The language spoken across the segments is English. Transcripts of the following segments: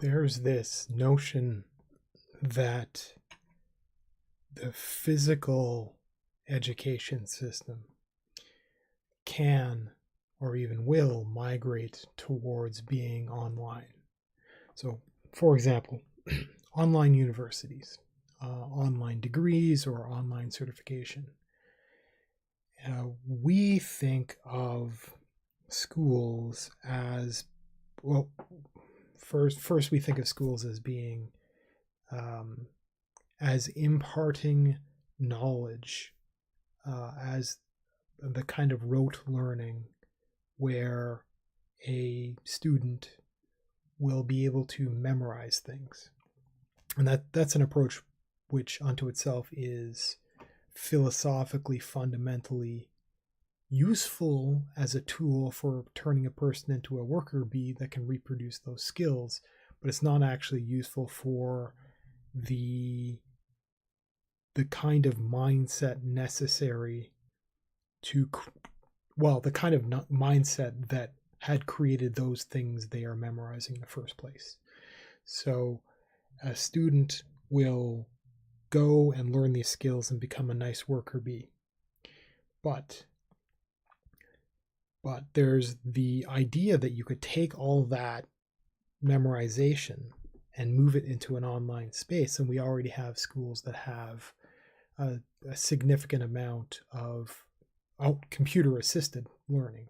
there's this notion that the physical education system can or even will migrate towards being online. So, for example, online universities, online degrees, or online certification. We think of schools as, well, first we think of schools as being as imparting knowledge, as the kind of rote learning where a student will be able to memorize things. And that's an approach which unto itself is philosophically fundamentally useful as a tool for turning a person into a worker bee that can reproduce those skills, but it's not actually useful for the kind of mindset necessary to, well, the kind of mindset that had created those things they are memorizing in the first place. So a student will go and learn these skills and become a nice worker bee. But there's the idea that you could take all that memorization and move it into an online space. And we already have schools that have a significant amount of computer assisted learning.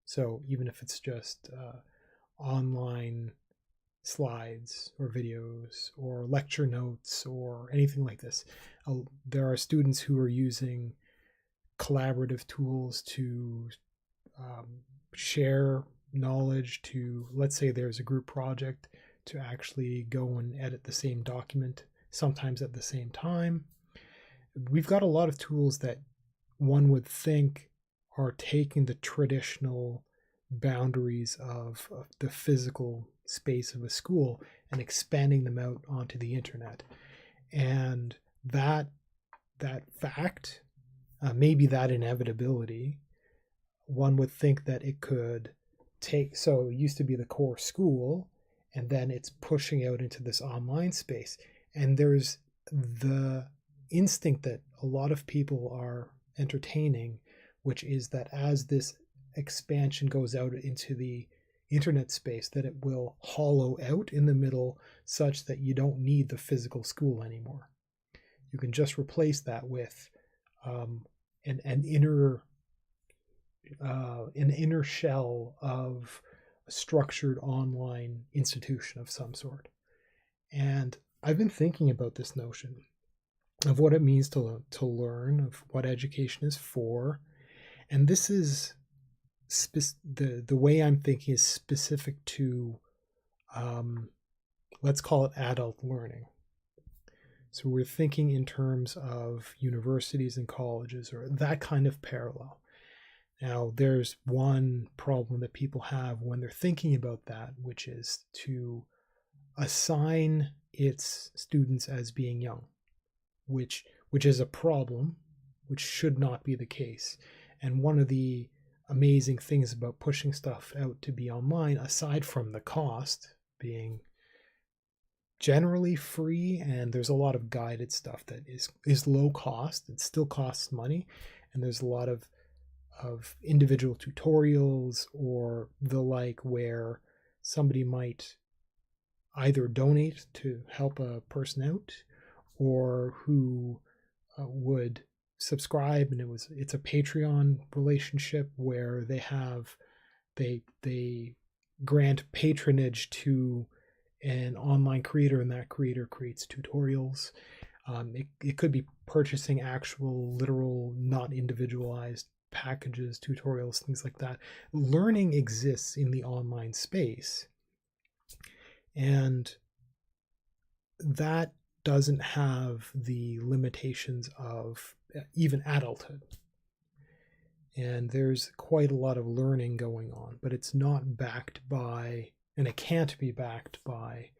So even if it's just online slides or videos or lecture notes or anything like this, there are students who are using collaborative tools to share knowledge, to, let's say there's a group project, to actually go and edit the same document, sometimes at the same time. We've got a lot of tools that one would think are taking the traditional boundaries of the physical space of a school and expanding them out onto the internet. And that fact, maybe that inevitability, one would think that it could take, so it used to be the core school, and then it's pushing out into this online space. And there's the instinct that a lot of people are entertaining, which is that as this expansion goes out into the internet space, that it will hollow out in the middle such that you don't need the physical school anymore. You can just replace that with an inner shell of a structured online institution of some sort. And I've been thinking about this notion of what it means to learn, of what education is for. And this is the way I'm thinking is specific to, let's call it adult learning. So we're thinking in terms of universities and colleges, or that kind of parallel. Now, there's one problem that people have when they're thinking about that, which is to assign its students as being young, which is a problem, which should not be the case. And one of the amazing things about pushing stuff out to be online, aside from the cost being generally free, and there's a lot of guided stuff that is low cost, it still costs money, and there's a lot of individual tutorials or the like, where somebody might either donate to help a person out, or who would subscribe, and it's a Patreon relationship where they grant patronage to an online creator, and that creator creates tutorials. It could be purchasing actual literal, not individualized packages, tutorials, things like that. Learning exists in the online space, and that doesn't have the limitations of even adulthood. And there's quite a lot of learning going on, but it's not backed by, and it can't be backed by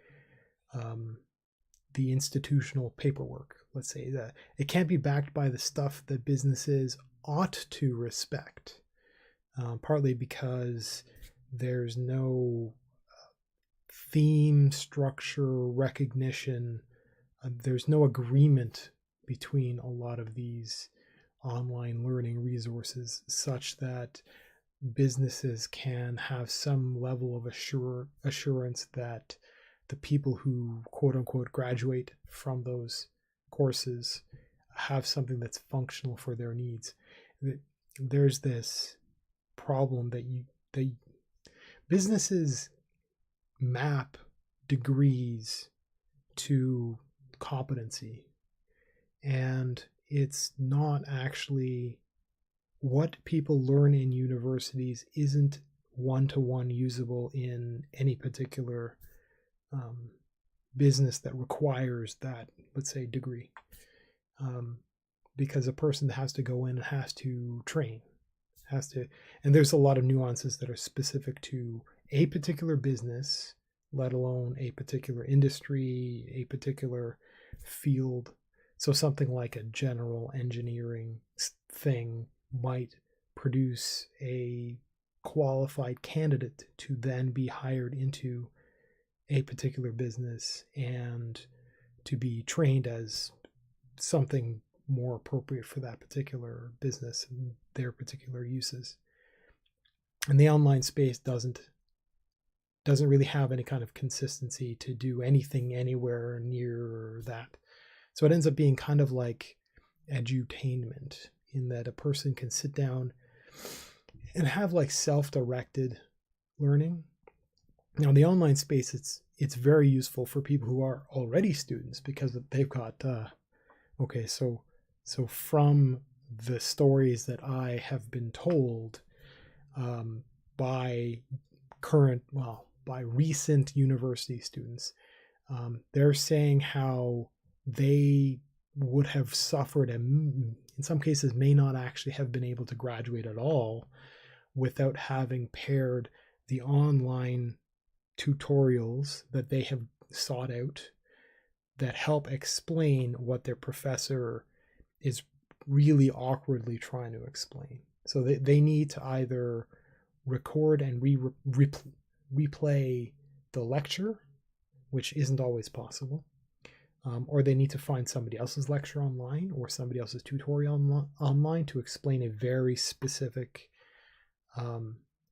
the institutional paperwork. Let's say that it can't be backed by the stuff that businesses ought to respect, partly because there's no theme, structure, recognition. There's no agreement between a lot of these online learning resources such that businesses can have some level of assurance that the people who quote unquote graduate from those courses have something that's functional for their needs. There's this problem that businesses map degrees to competency, and it's not actually what people learn in universities isn't one-to-one usable in any particular business that requires that, let's say, degree, because a person has to go in and has to train, and there's a lot of nuances that are specific to a particular business, let alone a particular industry, a particular field. So something like a general engineering thing might produce a qualified candidate to then be hired into a particular business and to be trained as something more appropriate for that particular business and their particular uses. And the online space doesn't really have any kind of consistency to do anything anywhere near that. So it ends up being kind of like edutainment, in that a person can sit down and have like self-directed learning. Now in the online space, it's very useful for people who are already students, because they've got so from the stories that I have been told by recent university students, they're saying how they would have suffered and in some cases may not actually have been able to graduate at all without having paired the online tutorials that they have sought out that help explain what their professor is really awkwardly trying to explain. So they need to either record and replay the lecture, which isn't always possible, or they need to find somebody else's lecture online or somebody else's tutorial online to explain a very specific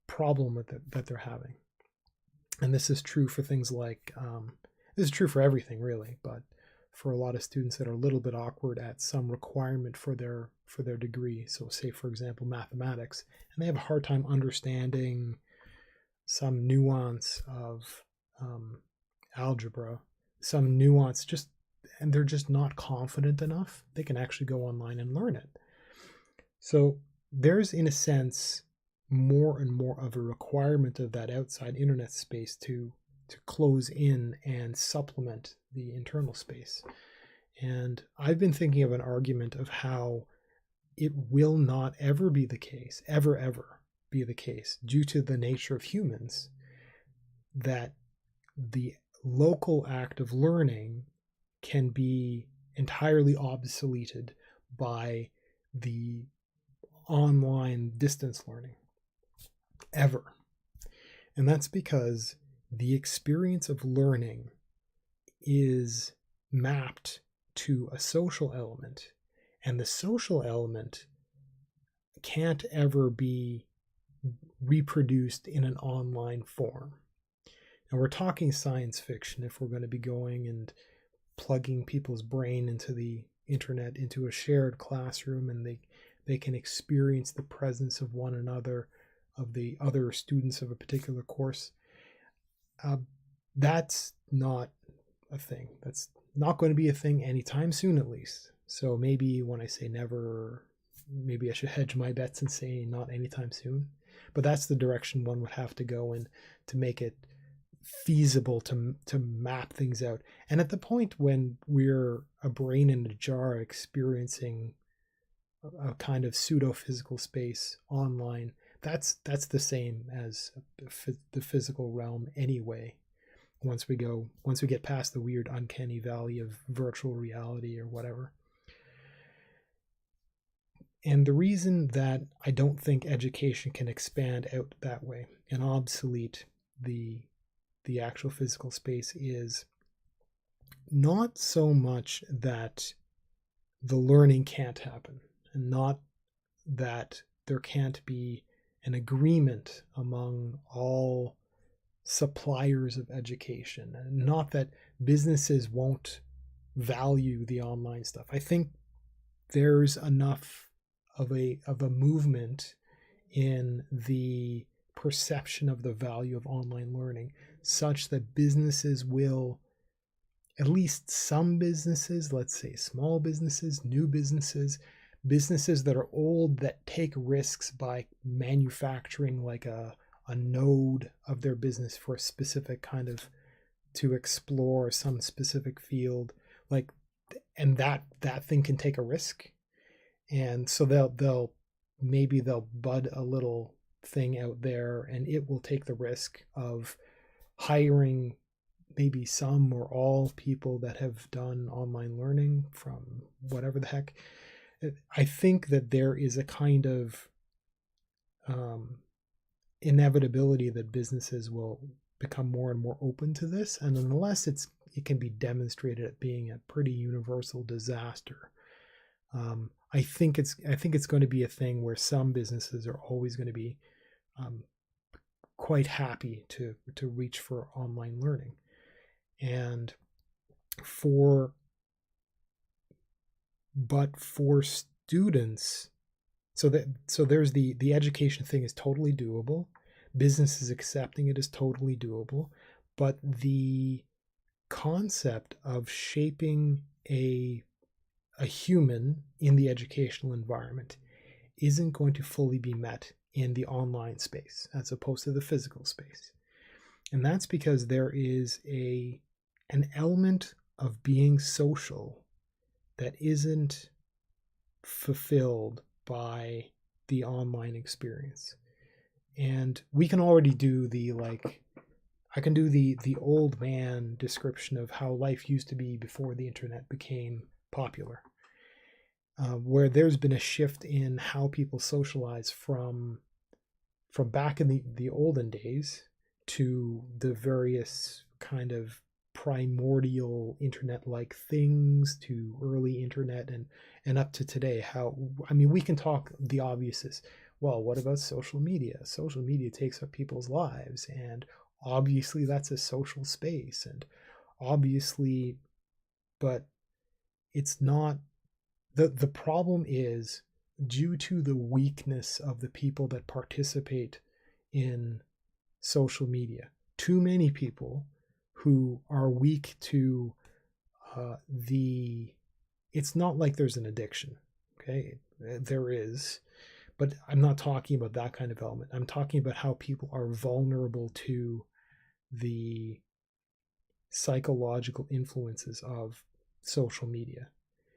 problem that they're having. And this is true for things like, this is true for everything really, but for a lot of students that are a little bit awkward at some requirement for their degree. So say, for example, mathematics, and they have a hard time understanding some nuance of algebra, some nuance, and they're just not confident enough, they can actually go online and learn it. So there's, in a sense, more and more of a requirement of that outside internet space to close in and supplement the internal space. And I've been thinking of an argument of how it will not ever be the case, ever be the case, due to the nature of humans, that the local act of learning can be entirely obsoleted by the online distance learning, ever. And that's because the experience of learning is mapped to a social element, and the social element can't ever be reproduced in an online form. And we're talking science fiction if we're going to be going and plugging people's brain into the internet, into a shared classroom, and they can experience the presence of one another, of the other students of a particular course. That's not a thing. That's not going to be a thing anytime soon, at least. So maybe when I say never, maybe I should hedge my bets and say not anytime soon. But that's the direction one would have to go in to make it feasible to map things out. And at the point when we're a brain in a jar experiencing a kind of pseudo-physical space online, that's the same as the physical realm anyway. Once we get past the weird uncanny valley of virtual reality or whatever. And the reason that I don't think education can expand out that way and obsolete the the actual physical space is not so much that the learning can't happen, and not that there can't be an agreement among all suppliers of education, and not that businesses won't value the online stuff. I think there's enough of a movement in the perception of the value of online learning such that businesses will, at least some businesses, let's say small businesses, new businesses, businesses that are old, that take risks by manufacturing like a node of their business for a specific kind of, to explore some specific field, like, and that thing can take a risk. And so they'll maybe they'll bud a little thing out there, and it will take the risk of hiring maybe some or all people that have done online learning from whatever the heck. I think that there is a kind of inevitability that businesses will become more and more open to this, and unless it can be demonstrated at being a pretty universal disaster, I think it's going to be a thing where some businesses are always going to be quite happy to reach for online learning. And for students, so there's the education thing is totally doable. Businesses accepting it is totally doable, but the concept of shaping a human in the educational environment isn't going to fully be met in the online space as opposed to the physical space. And that's because there is an element of being social that isn't fulfilled by the online experience. And we can already do I can do the old man description of how life used to be before the internet became popular, where there's been a shift in how people socialize from back in the olden days to the various kind of primordial internet-like things, to early internet, and up to today. How, I mean, we can talk the obvious. Well, what about social media? Social media takes up people's lives, and obviously that's a social space, and obviously, but it's not. The problem is due to the weakness of the people that participate in social media. Too many people who are weak to it's not like there's an addiction, okay? There is, but I'm not talking about that kind of element. I'm talking about how people are vulnerable to the psychological influences of social media.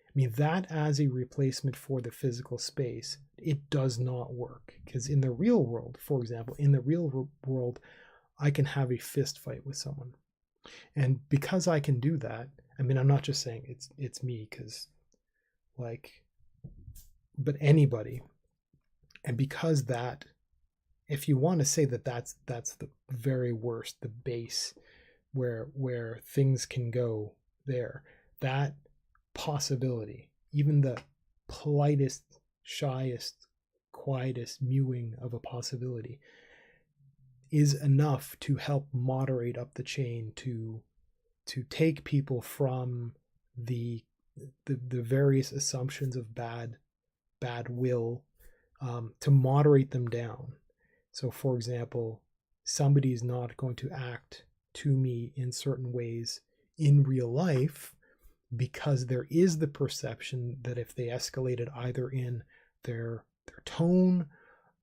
I mean, that as a replacement for the physical space, it does not work. Because in the real world, for example, in the real world, I can have a fist fight with someone. And because I can do that, I mean, I'm not just saying it's me, because but anybody. And because that, if you want to say that that's the very worst, the base where things can go there, that possibility, even the politest, shyest, quietest mewing of a possibility, is enough to help moderate up the chain to take people from the various assumptions of bad will, to moderate them down. So, for example, somebody is not going to act to me in certain ways in real life because there is the perception that if they escalated either in their tone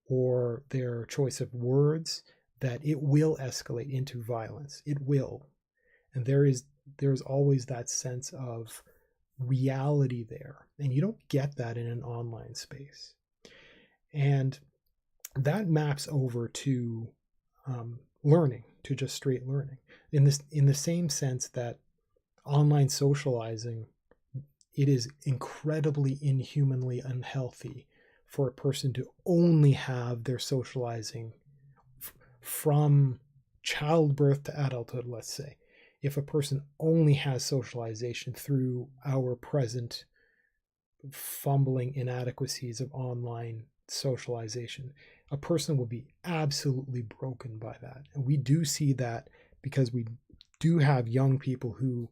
or their choice of words, that it will escalate into violence. It will. And there's always that sense of reality there. And you don't get that in an online space. And that maps over to learning, to just straight learning. In the same sense that online socializing, it is incredibly inhumanly unhealthy for a person to only have their socializing from childbirth to adulthood, let's say, if a person only has socialization through our present fumbling inadequacies of online socialization, a person will be absolutely broken by that. And we do see that because we do have young people who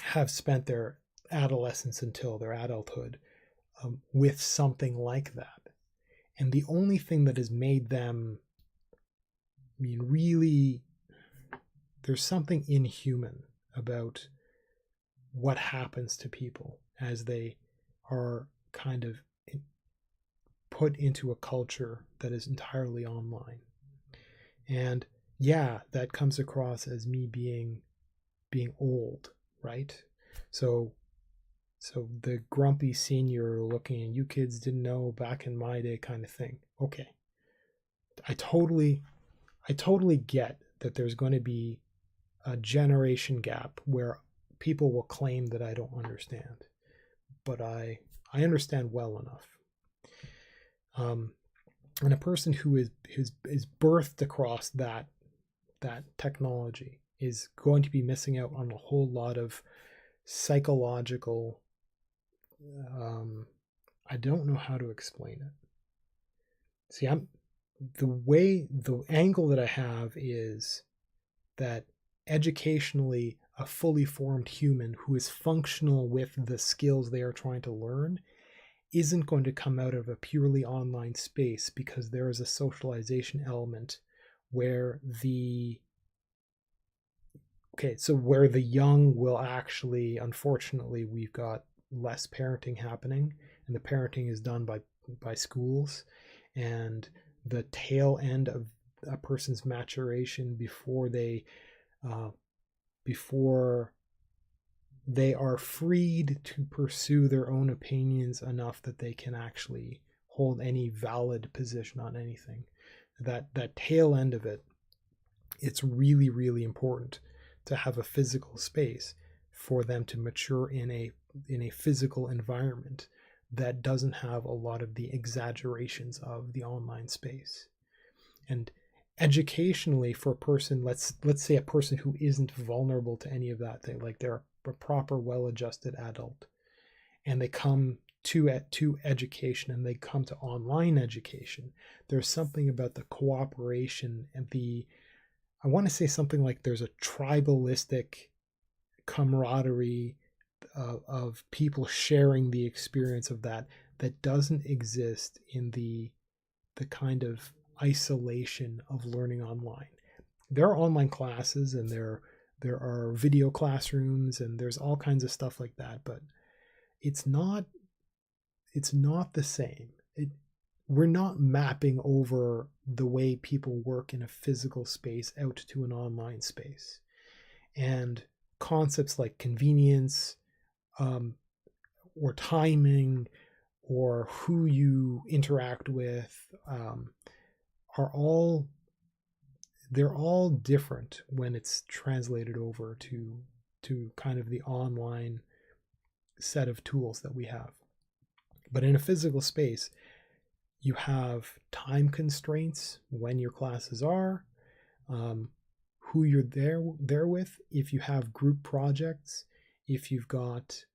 have spent their adolescence until their adulthood with something like that. And the only thing that has made them, I mean, really, there's something inhuman about what happens to people as they are kind of put into a culture that is entirely online. And yeah, that comes across as me being old, right? So the grumpy senior looking and you kids didn't know back in my day kind of thing. Okay. I totally get that there's going to be a generation gap where people will claim that I don't understand, but I understand well enough. And a person who is birthed across that technology is going to be missing out on a whole lot of psychological. I don't know how to explain it. See, the angle that I have is that educationally, a fully formed human who is functional with the skills they are trying to learn isn't going to come out of a purely online space, because there is a socialization element where the young will actually, unfortunately, we've got less parenting happening, and the parenting is done by schools, and the tail end of a person's maturation before they are freed to pursue their own opinions enough that they can actually hold any valid position on anything. That tail end of it, it's really, really important to have a physical space for them to mature in a physical environment that doesn't have a lot of the exaggerations of the online space. And educationally, for a person, let's say a person who isn't vulnerable to any of that thing, like they're a proper, well-adjusted adult, and they come to education and they come to online education, there's something about the cooperation and I want to say something like there's a tribalistic camaraderie of people sharing the experience of that doesn't exist in the kind of isolation of learning online. There are online classes and there are video classrooms and there's all kinds of stuff like that, but it's not the same. We're not mapping over the way people work in a physical space out to an online space. And concepts like convenience, or timing, or who you interact with, they're all different when it's translated over to kind of the online set of tools that we have. But in a physical space, you have time constraints when your classes are, who you're there with, if you have group projects, if you've got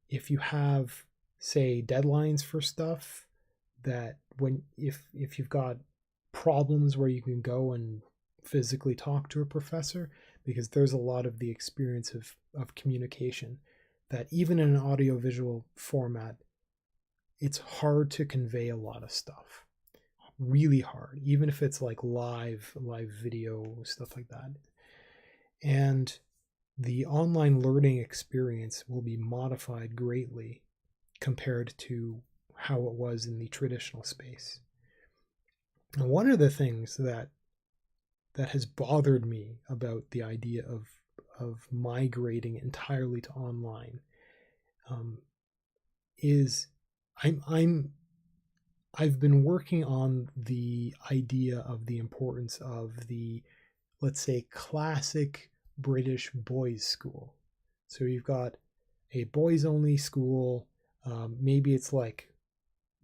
if you have, say, deadlines for stuff, that if you've got problems where you can go and physically talk to a professor, because there's a lot of the experience of communication that even in an audiovisual format, it's hard to convey a lot of stuff. Really hard, even if it's like live video, stuff like that. And the online learning experience will be modified greatly compared to how it was in the traditional space. And one of the things that has bothered me about the idea of migrating entirely to online is I've been working on the idea of the importance of the, let's say, classic British boys' school. So you've got a boys-only school. Maybe it's like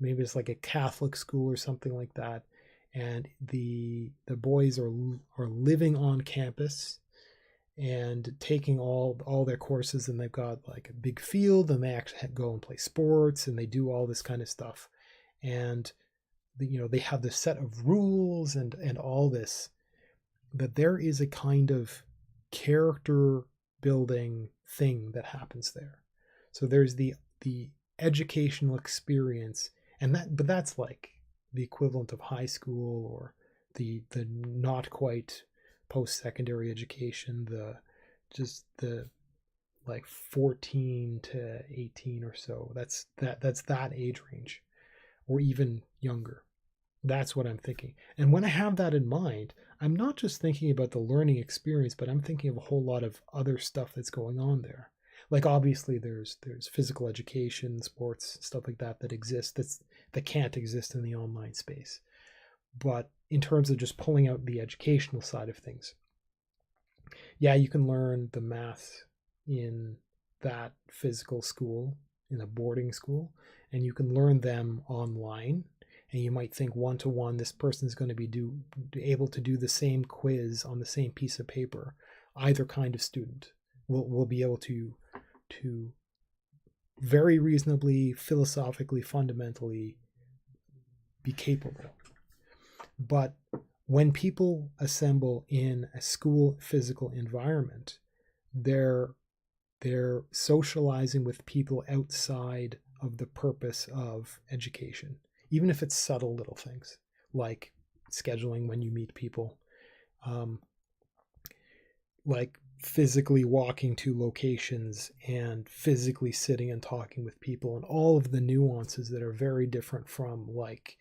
a Catholic school or something like that, and the boys are living on campus and taking all their courses, and they've got like a big field, and they actually go and play sports, and they do all this kind of stuff, and they have this set of rules and all this, that there is a kind of character building thing that happens there. So there's the educational experience, and that's like the equivalent of high school, or the not quite post-secondary education, the like 14 to 18 or so. That's that age range, or even younger. That's what I'm thinking. And when I have that in mind, I'm not just thinking about the learning experience, but I'm thinking of a whole lot of other stuff that's going on there. Like obviously there's physical education, sports, stuff like that exists that can't exist in the online space. But in terms of just pulling out the educational side of things, yeah, you can learn the math in that physical school, in a boarding school, and you can learn them online. And you might think one-to-one, this person's going to be able to do the same quiz on the same piece of paper. Either kind of student will be able to very reasonably, philosophically, fundamentally be capable. But when people assemble in a school physical environment, they're socializing with people outside of the purpose of education, even if it's subtle little things like scheduling when you meet people, like physically walking to locations and physically sitting and talking with people, and all of the nuances that are very different from like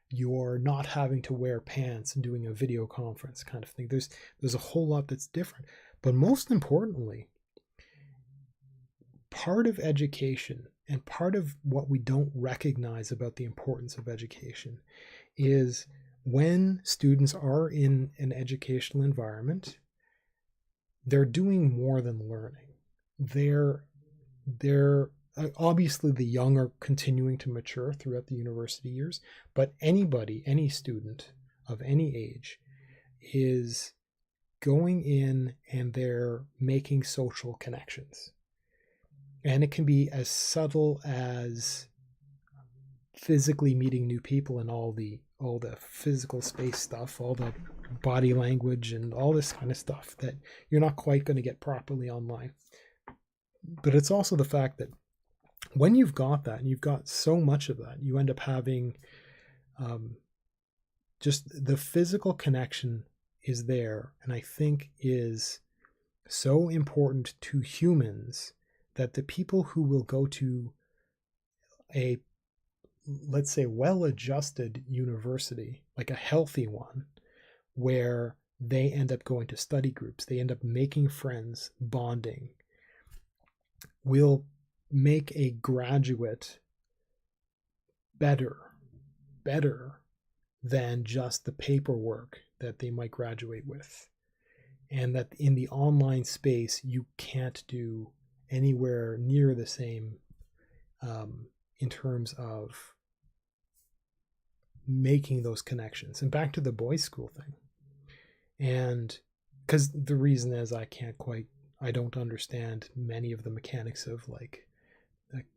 you're not having to wear pants and doing a video conference kind of thing. There's a whole lot that's different. But most importantly, part of education, and part of what we don't recognize about the importance of education, is when students are in an educational environment, they're doing more than learning. They're obviously the young are continuing to mature throughout the university years, but any student of any age is going in and they're making social connections. And it can be as subtle as physically meeting new people, and all the physical space stuff, all the body language and all this kind of stuff that you're not quite going to get properly online. But it's also the fact that when you've got that, and you've got so much of that, you end up having just the physical connection is there, and I think is so important to humans, that the people who will go to a, let's say, well-adjusted university, like a healthy one, where they end up going to study groups, they end up making friends, bonding, will make a graduate better than just the paperwork that they might graduate with. And that in the online space, you can't do anywhere near the same in terms of making those connections. And back to the boys' school thing. And because the reason is I don't understand many of the mechanics of like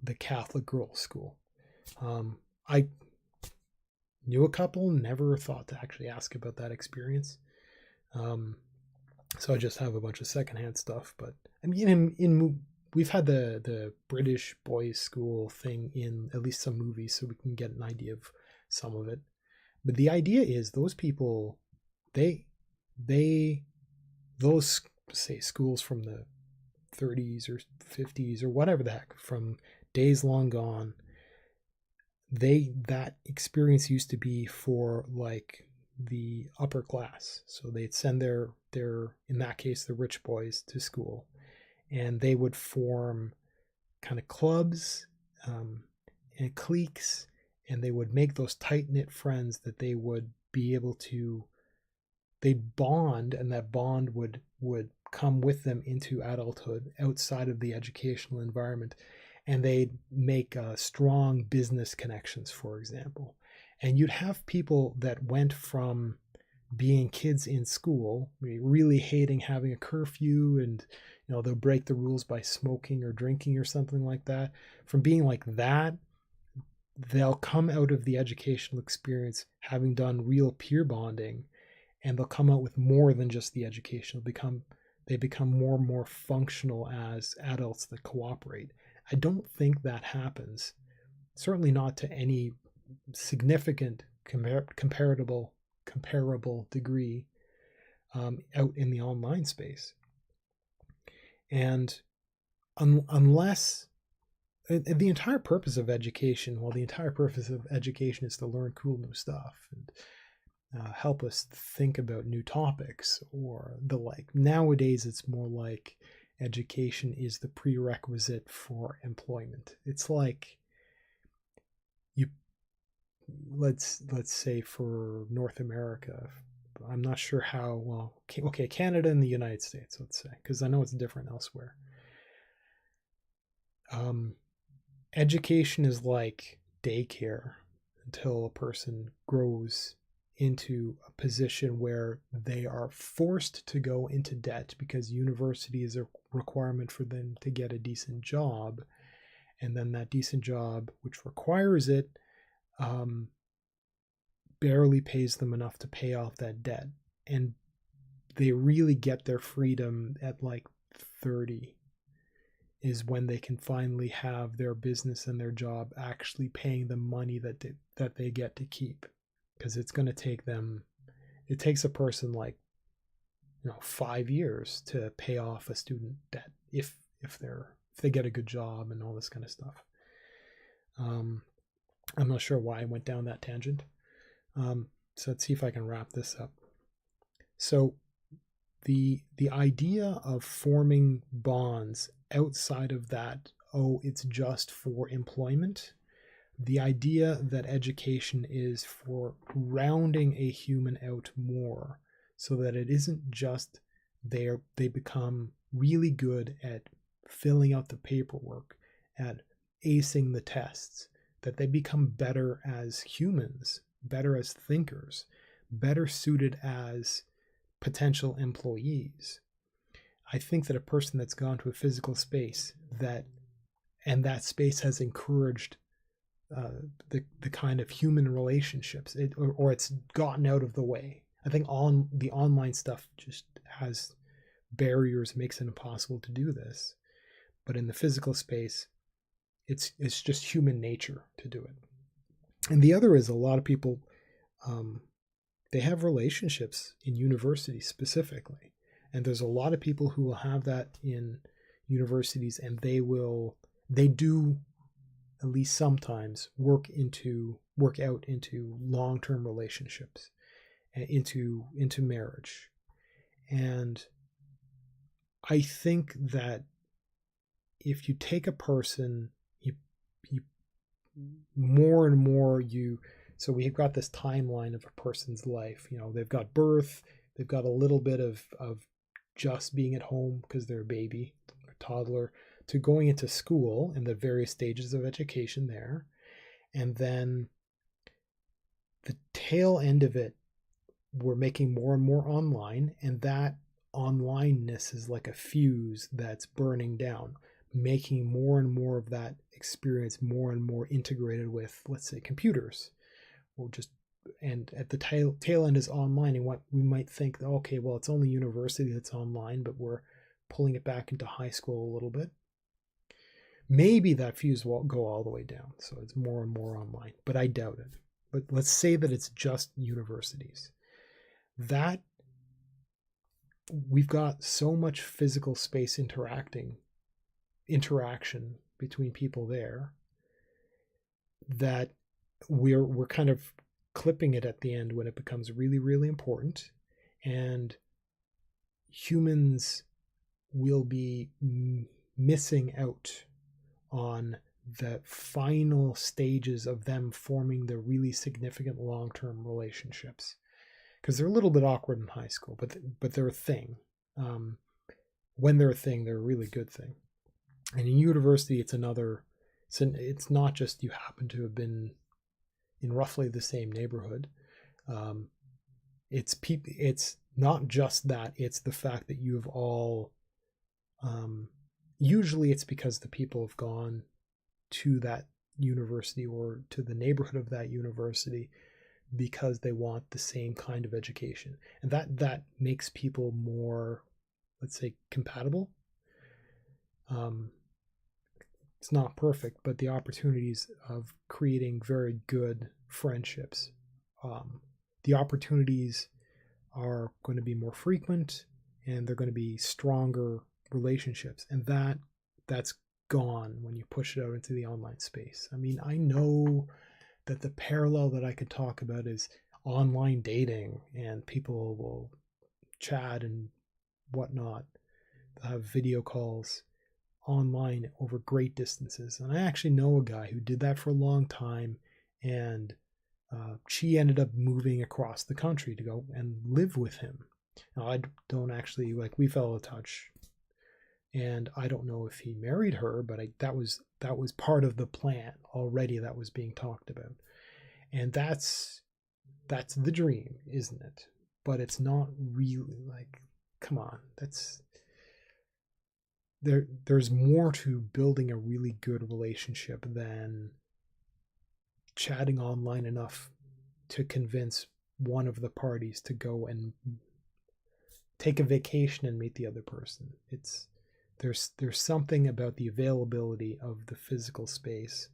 the Catholic girls' school. I knew a couple, never thought to actually ask about that experience. So I just have a bunch of secondhand stuff. But I mean, we've had the British boys' school thing in at least some movies, so we can get an idea of some of it. But the idea is those people, those, say, schools from the 30s or 50s or whatever the heck, from days long gone, that experience used to be for like the upper class. So they'd send their in that case the rich boys to school, and they would form kind of clubs and cliques, and they would make those tight-knit friends that they would be able to, they'd bond, and that bond would come with them into adulthood outside of the educational environment. And they'd make strong business connections, for example. And you'd have people that went from being kids in school, really hating having a curfew, and they'll break the rules by smoking or drinking or something like that. From being like that, they'll come out of the educational experience having done real peer bonding, and they'll come out with more than just the education. They become more and more functional as adults that cooperate. I don't think that happens, certainly not to any significant comparable degree out in the online space. And unless the entire purpose of education, well, the entire purpose of education is to learn cool new stuff and help us think about new topics or the like. Nowadays, it's more like education is the prerequisite for employment. It's like you, let's say for North America, I'm not sure how well. Okay, Canada and the United States, let's say, because I know it's different elsewhere. Education is like daycare until a person grows into a position where they are forced to go into debt because university is a requirement for them to get a decent job. And then that decent job, which requires it, barely pays them enough to pay off that debt. And they really get their freedom at like 30 is when they can finally have their business and their job actually paying them money that they get to keep. Because it's going to take them, it takes a person like 5 years to pay off a student debt if they get a good job and all this kind of stuff. I'm not sure why I went down that tangent. So let's see if I can wrap this up. So the idea of forming bonds outside of that, it's just for employment. The idea that education is for rounding a human out more so that it isn't just they become really good at filling out the paperwork, at acing the tests, that they become better as humans, better as thinkers, better suited as potential employees. I think that a person that's gone to a physical space that space has encouraged the kind of human relationships, or it's gotten out of the way. I think the online stuff just has barriers, makes it impossible to do this. But in the physical space, it's just human nature to do it. And the other is a lot of people, they have relationships in universities specifically. And there's a lot of people who will have that in universities, and they do at least sometimes work out into long-term relationships, into marriage. And I think that if you take a person, you more and more so we've got this timeline of a person's life. They've got birth, they've got a little bit of just being at home because they're a baby or toddler, to going into school and the various stages of education there. And then the tail end of it, we're making more and more online, and that onlineness is like a fuse that's burning down, making more and more of that experience more and more integrated with, let's say, computers, or just, and at the tail end is online. And what we might think, okay, well, it's only university that's online, but we're pulling it back into high school a little bit. Maybe that fuse won't go all the way down, so it's more and more online, but I doubt it. But let's say that it's just universities. That we've got so much physical space interaction between people there that we're kind of clipping it at the end when it becomes really, really important, and humans will be missing out on the final stages of them forming the really significant long-term relationships, because they're a little bit awkward in high school, but they're a thing. When they're a thing, they're a really good thing. And in university, it's not just you happen to have been in roughly the same neighborhood. Um, it's not just that, it's the fact that you've all, usually it's because the people have gone to that university or to the neighborhood of that university because they want the same kind of education, and that makes people more, let's say, compatible. um, it's not perfect, but the opportunities of creating very good friendships, um, the opportunities are going to be more frequent, and they're going to be stronger relationships, and that's gone when you push it out into the online space. I mean, I know that the parallel that I could talk about is online dating, and people will chat and whatnot, have video calls online over great distances. And I actually know a guy who did that for a long time, and she ended up moving across the country to go and live with him. Now, I don't actually, like, we fell out of touch, and I don't know if he married her, but that was part of the plan already that was being talked about. And that's the dream, isn't it? But it's not really, like, come on, there's more to building a really good relationship than chatting online enough to convince one of the parties to go and take a vacation and meet the other person. There's something about the availability of the physical space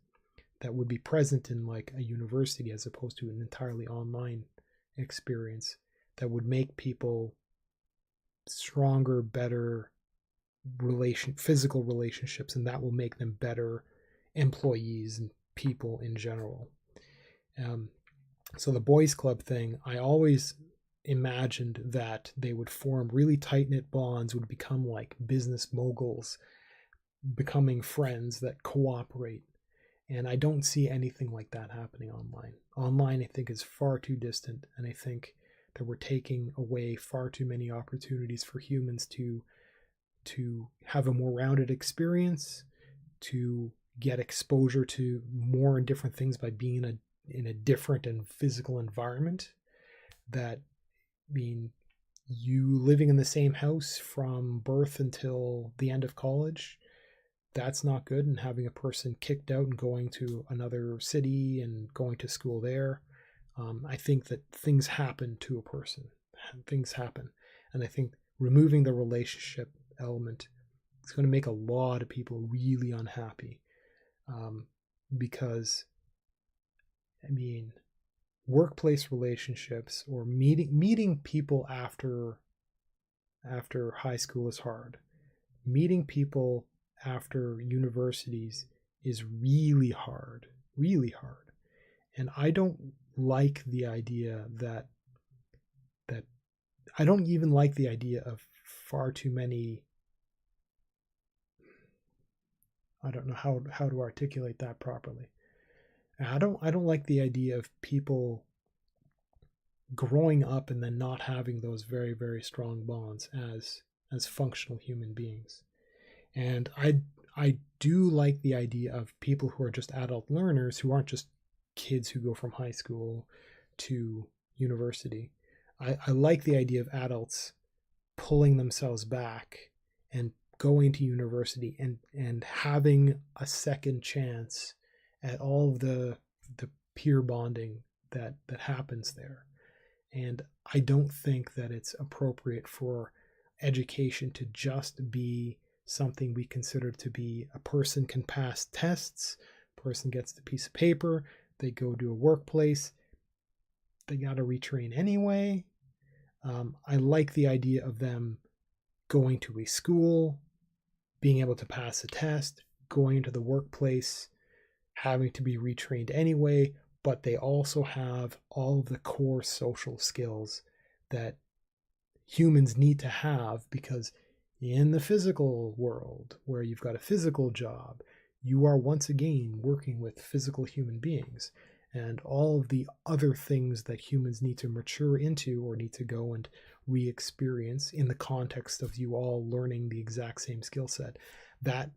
that would be present in, like, a university as opposed to an entirely online experience, that would make people stronger, better physical relationships, and that will make them better employees and people in general. So the boys club thing, I always imagined that they would form really tight-knit bonds, would become like business moguls, becoming friends that cooperate. And I don't see anything like that happening online. Online, I think, is far too distant, and I think that we're taking away far too many opportunities for humans to have a more rounded experience, to get exposure to more and different things by being in a different and physical environment. That, I mean, you living in the same house from birth until the end of college, that's not good. And having a person kicked out and going to another city and going to school there, I think that things happen to a person. Things happen. And I think removing the relationship element is going to make a lot of people really unhappy, because, I mean, workplace relationships or meeting people after high school is hard. Meeting people after universities is really hard, really hard. And I don't like the idea that I don't even like the idea of far too many, I don't know how to articulate that properly. I don't like the idea of people growing up and then not having those very, very strong bonds as functional human beings. And I do like the idea of people who are just adult learners, who aren't just kids who go from high school to university. I like the idea of adults pulling themselves back and going to university and having a second chance at all of the peer bonding that happens there. And I don't think that it's appropriate for education to just be something we consider to be a person can pass tests, person gets the piece of paper, they go to a workplace, they got to retrain anyway. I like the idea of them going to a school, being able to pass a test, going into the workplace, having to be retrained anyway, but they also have all of the core social skills that humans need to have, because in the physical world, where you've got a physical job, you are once again working with physical human beings. And all of the other things that humans need to mature into or need to go and re-experience in the context of you all learning the exact same skill set, that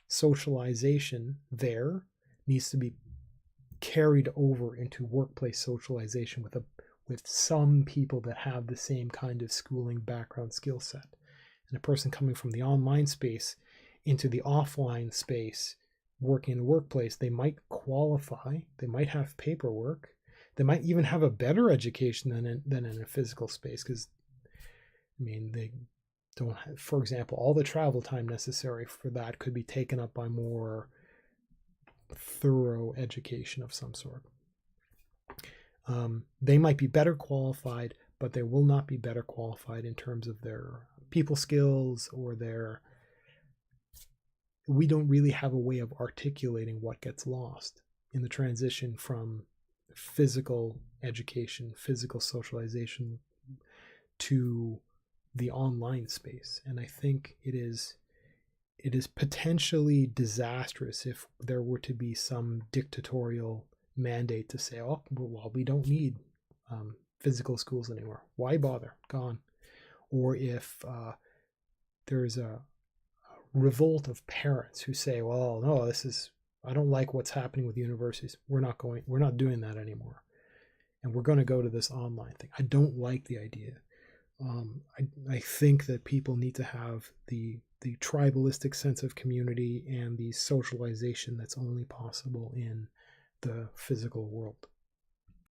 socialization there needs to be carried over into workplace socialization with some people that have the same kind of schooling background skill set. And a person coming from the online space into the offline space, working in the workplace, they might qualify, they might have paperwork, they might even have a better education than in a physical space, because I mean, they don't have, for example, all the travel time necessary for that could be taken up by more thorough education of some sort. They might be better qualified, but they will not be better qualified in terms of their people skills or their. We don't really have a way of articulating what gets lost in the transition from physical education, physical socialization to the online space. And I think it is potentially disastrous if there were to be some dictatorial mandate to say, oh, well, we don't need physical schools anymore. Why bother? Gone. Or if there's a revolt of parents who say, well, no, I don't like what's happening with universities. We're not doing that anymore. And we're going to go to this online thing. I don't like the idea. I think that people need to have the tribalistic sense of community and the socialization that's only possible in the physical world.